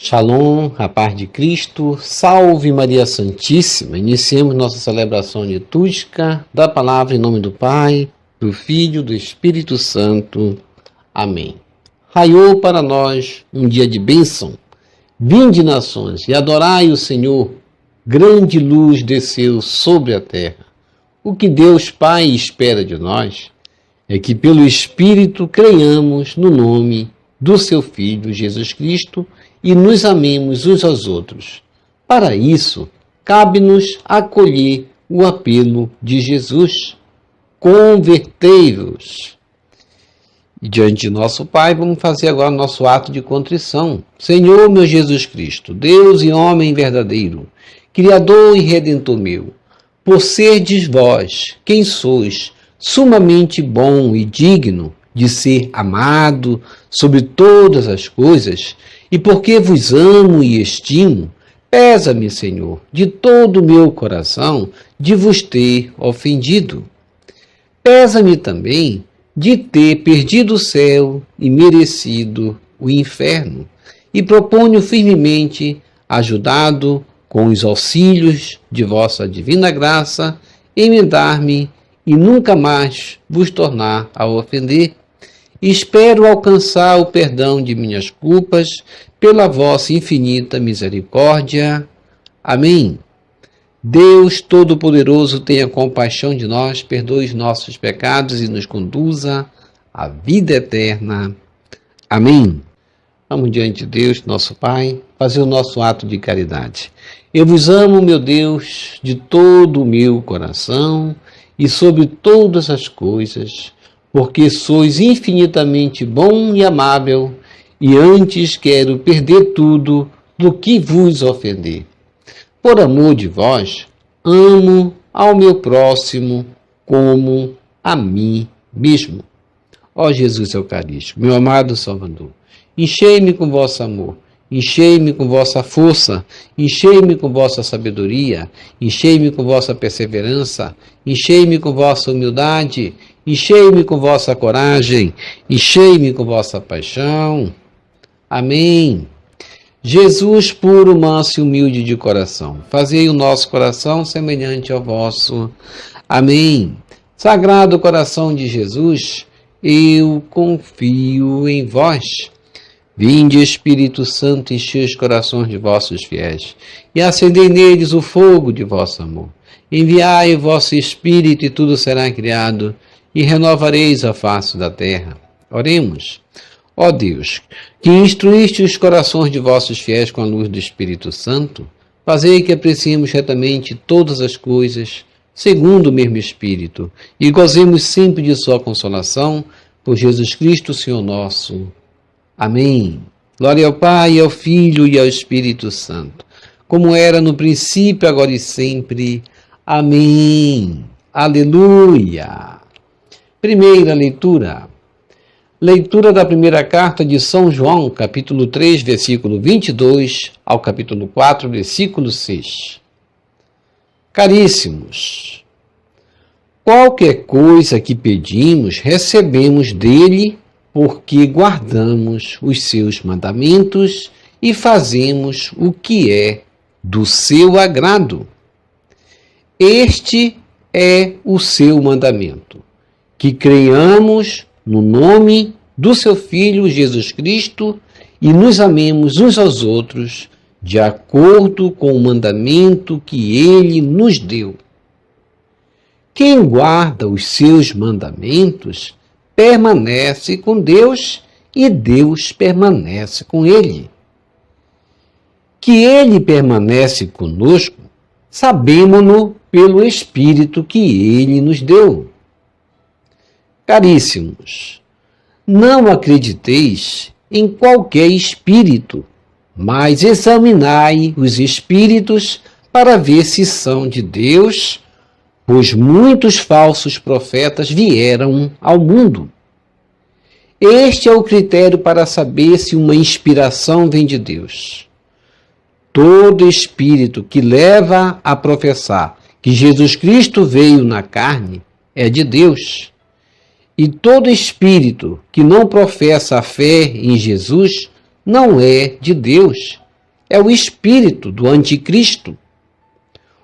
Shalom, a paz de Cristo, salve Maria Santíssima. Iniciemos nossa celebração litúrgica da palavra em nome do Pai, do Filho e do Espírito Santo. Amém. Raiou para nós um dia de bênção. Vinde, nações, e adorai o Senhor. Grande luz desceu sobre a terra. O que Deus Pai espera de nós é que pelo Espírito creiamos no nome do seu Filho Jesus Cristo e nos amemos uns aos outros. Para isso, cabe-nos acolher o apelo de Jesus. Convertei-vos. E diante de nosso Pai, vamos fazer agora nosso ato de contrição. Senhor meu Jesus Cristo, Deus e homem verdadeiro, Criador e Redentor meu, por serdes vós quem sois, sumamente bom e digno de ser amado sobre todas as coisas, e porque vos amo e estimo, pesa-me, Senhor, de todo o meu coração, de vos ter ofendido. Pesa-me também de ter perdido o céu e merecido o inferno, e proponho firmemente, ajudado com os auxílios de vossa divina graça, emendar-me e nunca mais vos tornar a ofender. Espero alcançar o perdão de minhas culpas pela vossa infinita misericórdia. Amém. Deus Todo-Poderoso, tenha compaixão de nós, perdoe os nossos pecados e nos conduza à vida eterna. Amém. Vamos diante de Deus, nosso Pai, fazer o nosso ato de caridade. Eu vos amo, meu Deus, de todo o meu coração e sobre todas as coisas, porque sois infinitamente bom e amável, e antes quero perder tudo do que vos ofender. Por amor de vós, amo ao meu próximo como a mim mesmo. Ó Jesus Eucarístico, meu amado Salvador, enchei-me com vosso amor, enchei-me com vossa força, enchei-me com vossa sabedoria, enchei-me com vossa perseverança, enchei-me com vossa humildade, enchei-me com vossa coragem, enchei-me com vossa paixão. Amém. Jesus, puro, manso e humilde de coração, fazei o nosso coração semelhante ao vosso. Amém. Sagrado coração de Jesus, eu confio em vós. Vinde, Espírito Santo, enchei os corações de vossos fiéis e acendei neles o fogo de vosso amor. Enviai o vosso Espírito e tudo será criado, e renovareis a face da terra. Oremos. Ó Deus, que instruíste os corações de vossos fiéis com a luz do Espírito Santo, fazei que apreciemos retamente todas as coisas, segundo o mesmo Espírito, e gozemos sempre de sua consolação, por Jesus Cristo, Senhor nosso. Amém. Glória ao Pai, ao Filho e ao Espírito Santo, como era no princípio, agora e sempre. Amém. Aleluia. Primeira leitura. Leitura da primeira carta de São João, capítulo 3, versículo 22, ao capítulo 4, versículo 6. Caríssimos, qualquer coisa que pedimos, recebemos dele, porque guardamos os seus mandamentos e fazemos o que é do seu agrado. Este é o seu mandamento, que creiamos no nome do seu Filho Jesus Cristo e nos amemos uns aos outros, de acordo com o mandamento que ele nos deu. Quem guarda os seus mandamentos permanece com Deus e Deus permanece com ele. Que ele permanece conosco, sabemo-no pelo Espírito que ele nos deu. Caríssimos, não acrediteis em qualquer espírito, mas examinai os espíritos para ver se são de Deus, pois muitos falsos profetas vieram ao mundo. Este é o critério para saber se uma inspiração vem de Deus. Todo espírito que leva a professar que Jesus Cristo veio na carne é de Deus. E todo espírito que não professa a fé em Jesus não é de Deus, é o espírito do anticristo.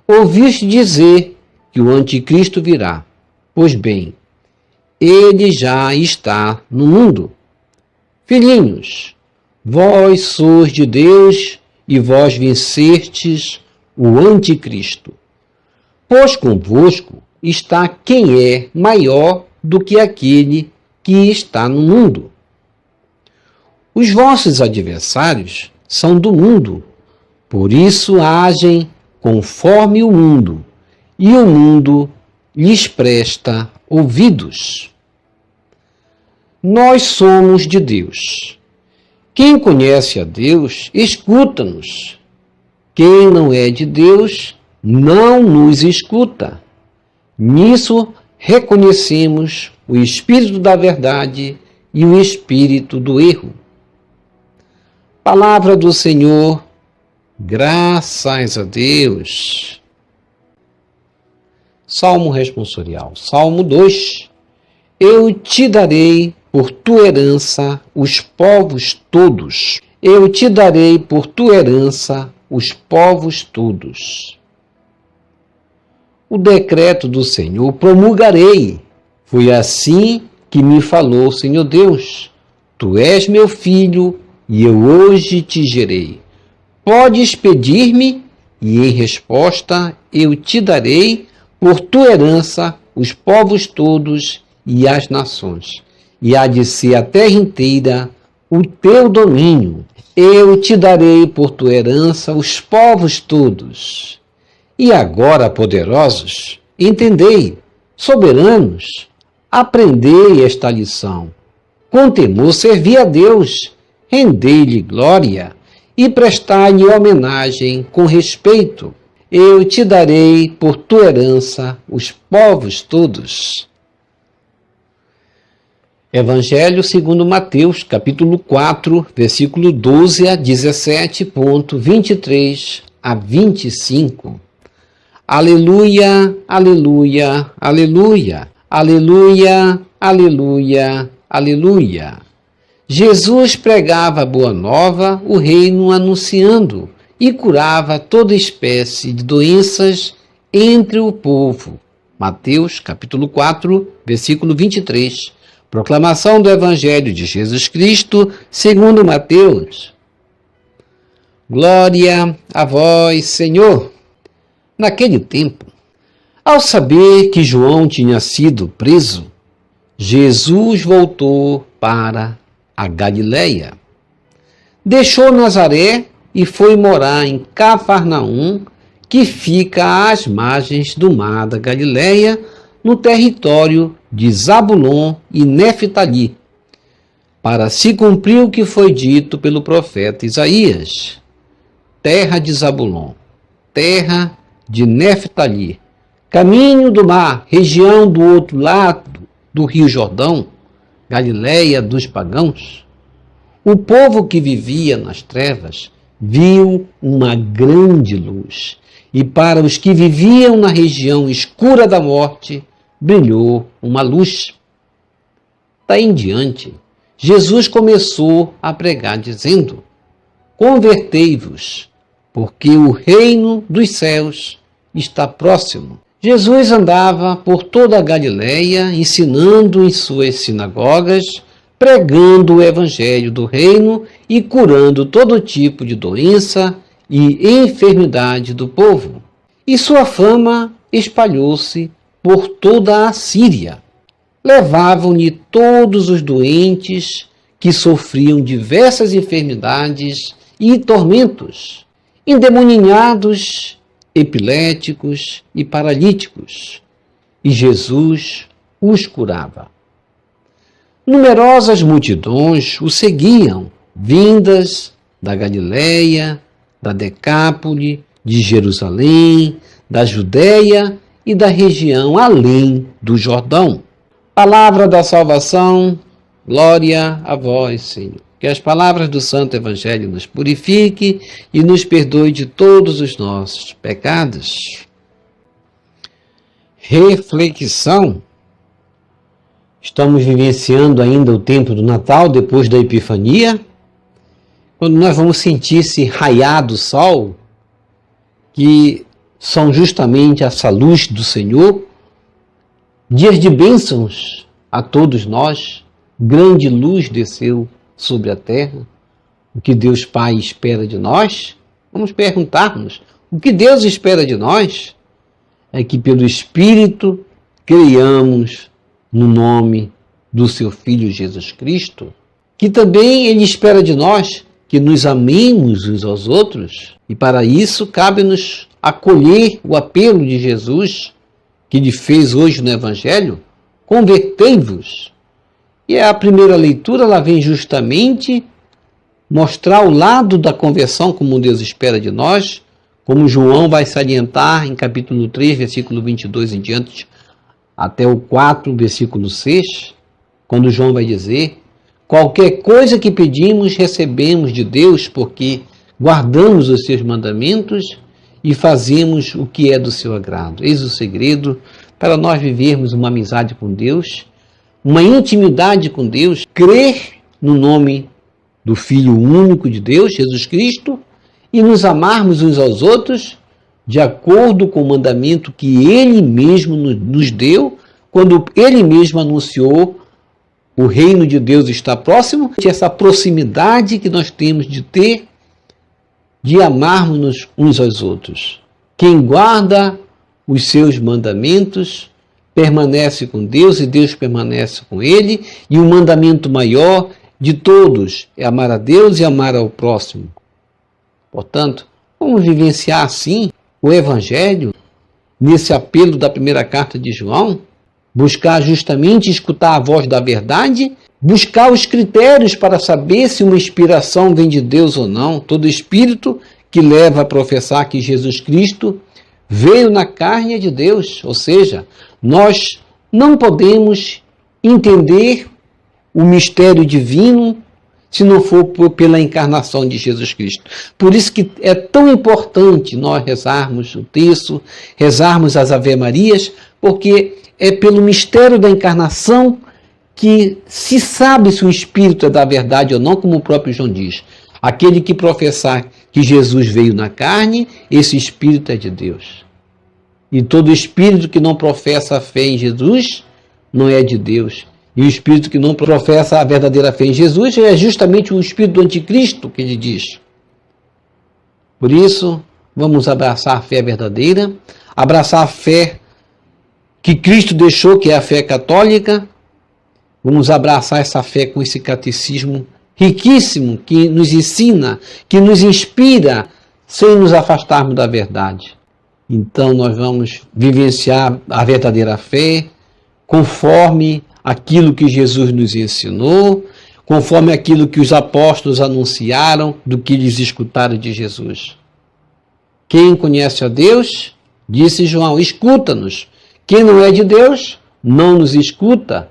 Ouviste dizer que o anticristo virá. Pois bem, ele já está no mundo. Filhinhos, vós sois de Deus e vós vencestes o anticristo. Pois convosco está quem é maior do que aquele que está no mundo. Os vossos adversários são do mundo, por isso agem conforme o mundo, e o mundo lhes presta ouvidos. Nós somos de Deus. Quem conhece a Deus, escuta-nos. Quem não é de Deus, não nos escuta. Nisso reconhecemos o espírito da verdade e o espírito do erro. Palavra do Senhor, graças a Deus. Salmo responsorial, Salmo 2. Eu te darei por tua herança os povos todos. Eu te darei por tua herança os povos todos. O decreto do Senhor promulgarei. Foi assim que me falou o Senhor Deus. Tu és meu filho e eu hoje te gerei. Podes pedir-me e em resposta eu te darei por tua herança os povos todos e as nações. E há de ser a terra inteira o teu domínio. Eu te darei por tua herança os povos todos. E agora, poderosos, entendei, soberanos, aprendei esta lição. Com temor servi a Deus, rendei-lhe glória e prestai-lhe homenagem com respeito. Eu te darei por tua herança os povos todos. Evangelho segundo Mateus, capítulo 4, versículo 12 a 17.23 a 25. Aleluia, aleluia, aleluia, aleluia, aleluia, aleluia. Jesus pregava a boa nova, o reino anunciando, e curava toda espécie de doenças entre o povo. Mateus, capítulo 4, versículo 23. Proclamação do Evangelho de Jesus Cristo, segundo Mateus. Glória a vós, Senhor. Naquele tempo, ao saber que João tinha sido preso, Jesus voltou para a Galileia. Deixou Nazaré e foi morar em Cafarnaum, que fica às margens do mar da Galileia, no território de Zabulon e Neftali, para se cumprir o que foi dito pelo profeta Isaías. Terra de Zabulon, terra de Neftali, caminho do mar, região do outro lado do rio Jordão, Galileia dos pagãos. O povo que vivia nas trevas viu uma grande luz, e para os que viviam na região escura da morte, brilhou uma luz. Daí em diante, Jesus começou a pregar dizendo: convertei-vos, porque o reino dos céus está próximo. Jesus andava por toda a Galileia, ensinando em suas sinagogas, pregando o evangelho do reino e curando todo tipo de doença e enfermidade do povo. E sua fama espalhou-se por toda a Síria. Levavam-lhe todos os doentes que sofriam diversas enfermidades e tormentos, endemoninhados, epiléticos e paralíticos, e Jesus os curava. Numerosas multidões o seguiam, vindas da Galileia, da Decápole, de Jerusalém, da Judéia e da região além do Jordão. Palavra da salvação, glória a vós, Senhor. Que as palavras do Santo Evangelho nos purifique e nos perdoe de todos os nossos pecados. Reflexão. Estamos vivenciando ainda o tempo do Natal, depois da Epifania. quando nós vamos sentir esse raiar do sol, que são justamente essa luz do Senhor, dias de bênçãos a todos nós, grande luz desceu sobre a terra. O que Deus Pai espera de nós? Vamos perguntar-nos, o que Deus espera de nós? É que pelo Espírito creiamos no nome do seu Filho Jesus Cristo, que também Ele espera de nós que nos amemos uns aos outros, e para isso cabe-nos acolher o apelo de Jesus, que Ele fez hoje no Evangelho, convertei-vos. E a primeira leitura, ela vem justamente mostrar o lado da conversão, como Deus espera de nós, como João vai salientar em capítulo 3, versículo 22 em diante, até o 4, versículo 6, quando João vai dizer: qualquer coisa que pedimos, recebemos de Deus, porque guardamos os seus mandamentos e fazemos o que é do seu agrado. Eis o segredo para nós vivermos uma amizade com Deus, uma intimidade com Deus, crer no nome do Filho único de Deus, Jesus Cristo, e nos amarmos uns aos outros de acordo com o mandamento que Ele mesmo nos deu, quando Ele mesmo anunciou: o reino de Deus está próximo. Essa proximidade que nós temos de ter, de amarmos uns aos outros. Quem guarda os seus mandamentos permanece com Deus e Deus permanece com ele, e o mandamento maior de todos é amar a Deus e amar ao próximo. Portanto, vamos vivenciar assim o Evangelho, nesse apelo da primeira carta de João, buscar justamente escutar a voz da verdade, buscar os critérios para saber se uma inspiração vem de Deus ou não. Todo espírito que leva a professar que Jesus Cristo veio na carne de Deus, ou seja, nós não podemos entender o mistério divino se não for pela encarnação de Jesus Cristo. Por isso que é tão importante nós rezarmos o texto, rezarmos as Ave-Marias, porque é pelo mistério da encarnação que se sabe se o Espírito é da verdade ou não, como o próprio João diz. Aquele que professar que Jesus veio na carne, esse Espírito é de Deus. E todo Espírito que não professa a fé em Jesus não é de Deus. E o Espírito que não professa a verdadeira fé em Jesus é justamente o Espírito do Anticristo, que ele diz. Por isso, vamos abraçar a fé verdadeira, abraçar a fé que Cristo deixou, que é a fé católica. Vamos abraçar essa fé com esse catecismo riquíssimo, que nos ensina, que nos inspira, sem nos afastarmos da verdade. Então, nós vamos vivenciar a verdadeira fé conforme aquilo que Jesus nos ensinou, conforme aquilo que os apóstolos anunciaram, do que eles escutaram de Jesus. Quem conhece a Deus, disse João, escuta-nos. Quem não é de Deus, não nos escuta.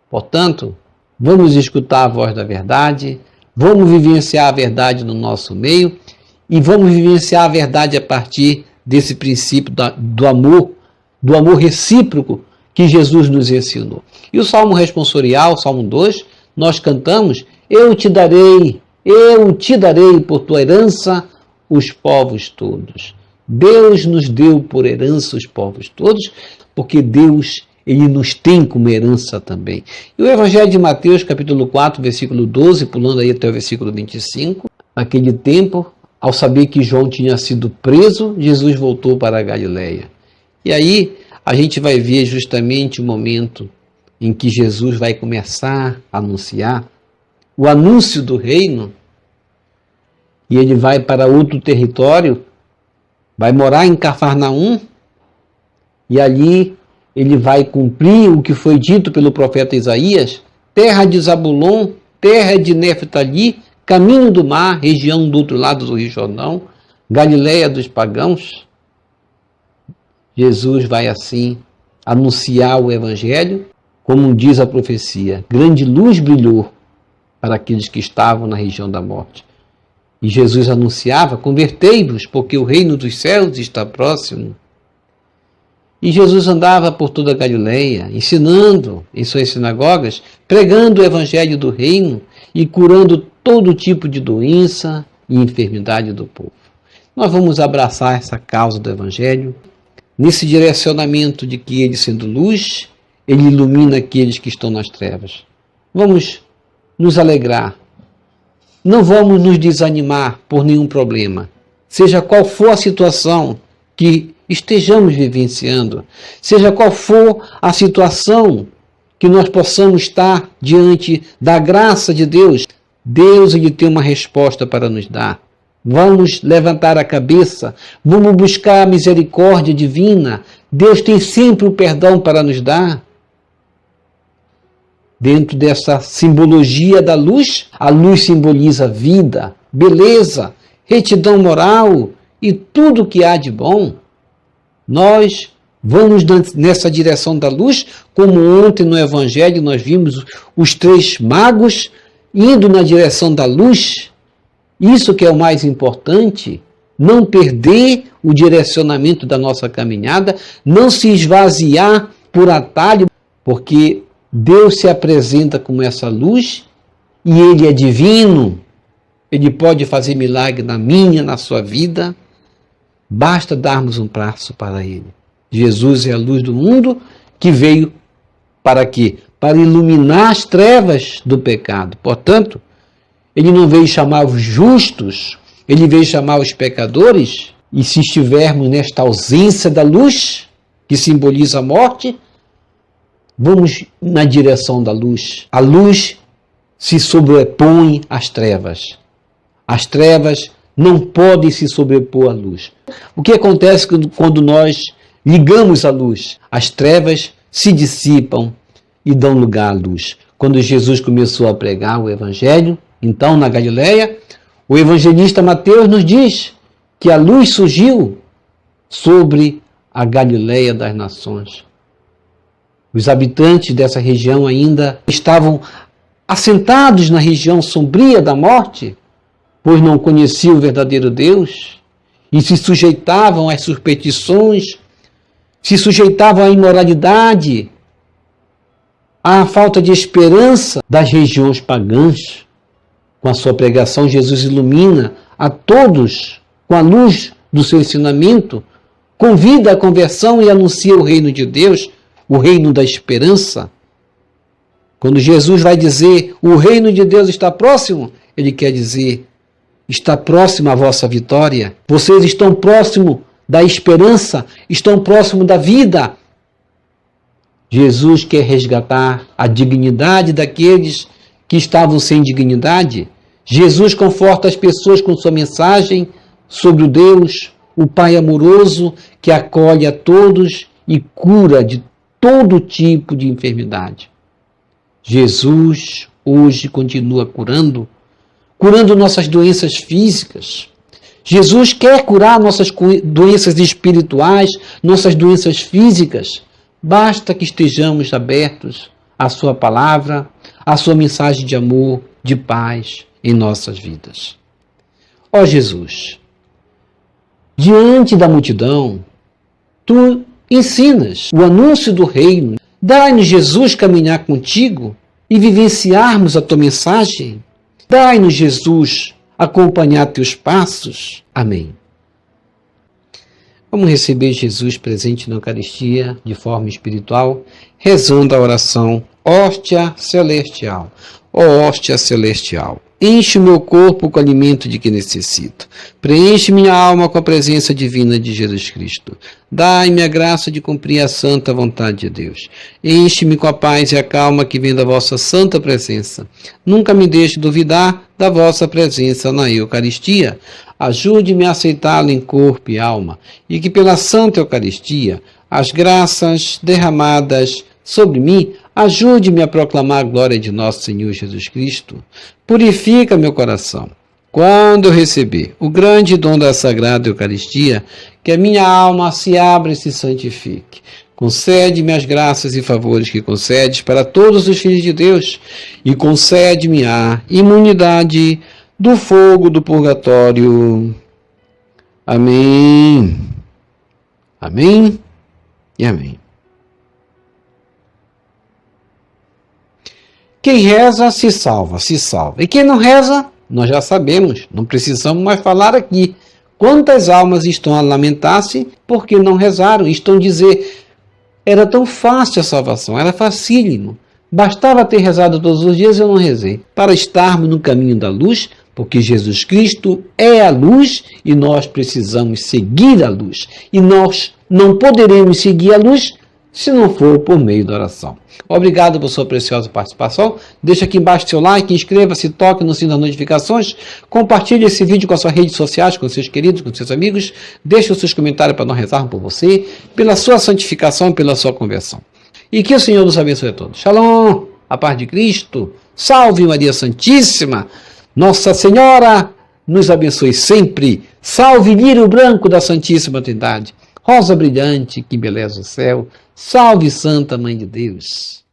Portanto, vamos escutar a voz da verdade, vamos vivenciar a verdade no nosso meio e vamos vivenciar a verdade a partir desse princípio do amor recíproco que Jesus nos ensinou. E o Salmo responsorial, Salmo 2, nós cantamos: eu te darei por tua herança os povos todos. Deus nos deu por herança os povos todos, porque Deus, ele nos tem como herança também. E o Evangelho de Mateus, capítulo 4, versículo 12, pulando aí até o versículo 25, naquele tempo, ao saber que João tinha sido preso, Jesus voltou para a Galileia. E aí a gente vai ver justamente o momento em que Jesus vai começar a anunciar o anúncio do reino, e ele vai para outro território, vai morar em Cafarnaum, e ali ele vai cumprir o que foi dito pelo profeta Isaías: terra de Zabulon, terra de Neftali, caminho do mar, região do outro lado do Rio Jordão, Galileia dos pagãos. Jesus vai assim anunciar o Evangelho, como diz a profecia: grande luz brilhou para aqueles que estavam na região da morte. E Jesus anunciava: convertei-vos, porque o reino dos céus está próximo. E Jesus andava por toda a Galileia, ensinando em suas sinagogas, pregando o Evangelho do reino e curando todo tipo de doença e enfermidade do povo. Nós vamos abraçar essa causa do Evangelho, nesse direcionamento de que ele, sendo luz, ele ilumina aqueles que estão nas trevas. Vamos nos alegrar. Não vamos nos desanimar por nenhum problema. Seja qual for a situação que estejamos vivenciando, seja qual for a situação que nós possamos estar diante da graça de Deus, Deus ele tem uma resposta para nos dar. Vamos levantar a cabeça, vamos buscar a misericórdia divina. Deus tem sempre o perdão para nos dar. Dentro dessa simbologia da luz, a luz simboliza vida, beleza, retidão moral e tudo que há de bom. Nós vamos nessa direção da luz, como ontem no Evangelho nós vimos os 3 magos indo na direção da luz. Isso que é o mais importante, não perder o direcionamento da nossa caminhada, não se esvaziar por atalho, porque Deus se apresenta como essa luz e Ele é divino, Ele pode fazer milagre na minha, na sua vida, basta darmos um passo para Ele. Jesus é a luz do mundo que veio para quê? Para iluminar as trevas do pecado. Portanto, Ele não veio chamar os justos, Ele veio chamar os pecadores, e se estivermos nesta ausência da luz, que simboliza a morte, vamos na direção da luz. A luz se sobrepõe às trevas. As trevas não podem se sobrepor à luz. O que acontece quando nós ligamos a luz? As trevas se dissipam e dão lugar à luz. Quando Jesus começou a pregar o Evangelho, então na Galileia, o evangelista Mateus nos diz que a luz surgiu sobre a Galileia das nações. Os habitantes dessa região ainda estavam assentados na região sombria da morte, pois não conheciam o verdadeiro Deus e se sujeitavam às superstições, se sujeitavam à imoralidade, à falta de esperança das regiões pagãs. Com a sua pregação, Jesus ilumina a todos com a luz do seu ensinamento, convida à conversão e anuncia o reino de Deus, o reino da esperança. Quando Jesus vai dizer, o reino de Deus está próximo, ele quer dizer, está próxima a vossa vitória. Vocês estão próximo da esperança, estão próximo da vida. Jesus quer resgatar a dignidade daqueles que estavam sem dignidade. Jesus conforta as pessoas com sua mensagem sobre o Deus, o Pai amoroso, que acolhe a todos e cura de todo tipo de enfermidade. Jesus hoje continua curando nossas doenças físicas. Jesus quer curar nossas doenças espirituais, nossas doenças físicas. Basta que estejamos abertos à sua palavra, à sua mensagem de amor, de paz em nossas vidas. Ó Jesus, diante da multidão, tu ensinas o anúncio do reino. Dai-nos, Jesus, caminhar contigo e vivenciarmos a tua mensagem. Dai-nos, Jesus, acompanhar teus passos. Amém. Vamos receber Jesus presente na Eucaristia de forma espiritual, rezando a oração Hóstia Celestial. Ó hóstia celestial, enche o meu corpo com o alimento de que necessito. Preenche minha alma com a presença divina de Jesus Cristo. Dai-me a graça de cumprir a santa vontade de Deus. Enche-me com a paz e a calma que vem da vossa santa presença. Nunca me deixe duvidar da vossa presença na Eucaristia. Ajude-me a aceitá-lo em corpo e alma, e que pela santa Eucaristia, as graças derramadas sobre mim, ajude-me a proclamar a glória de nosso Senhor Jesus Cristo. Purifica meu coração. Quando eu receber o grande dom da Sagrada Eucaristia, que a minha alma se abra e se santifique. Concede-me as graças e favores que concedes para todos os filhos de Deus, e concede-me a imunidade do fogo do purgatório. Amém. Amém e amém. Quem reza, se salva, se salva. E quem não reza, nós já sabemos, não precisamos mais falar aqui. Quantas almas estão a lamentar-se porque não rezaram, estão a dizer, era tão fácil a salvação, era facílimo. Bastava ter rezado todos os dias e eu não rezei. Para estarmos no caminho da luz, porque Jesus Cristo é a luz e nós precisamos seguir a luz. E nós não poderemos seguir a luz se não for por meio da oração. Obrigado por sua preciosa participação. Deixe aqui embaixo seu like, inscreva-se, toque no sino das notificações, compartilhe esse vídeo com as suas redes sociais, com seus queridos, com seus amigos. Deixe os seus comentários para nós rezarmos por você, pela sua santificação, pela sua conversão. E que o Senhor nos abençoe a todos. Shalom, a paz de Cristo. Salve Maria Santíssima. Nossa Senhora nos abençoe sempre. Salve lírio branco da Santíssima Trindade. Rosa brilhante que embeleza o céu. Salve Santa Mãe de Deus.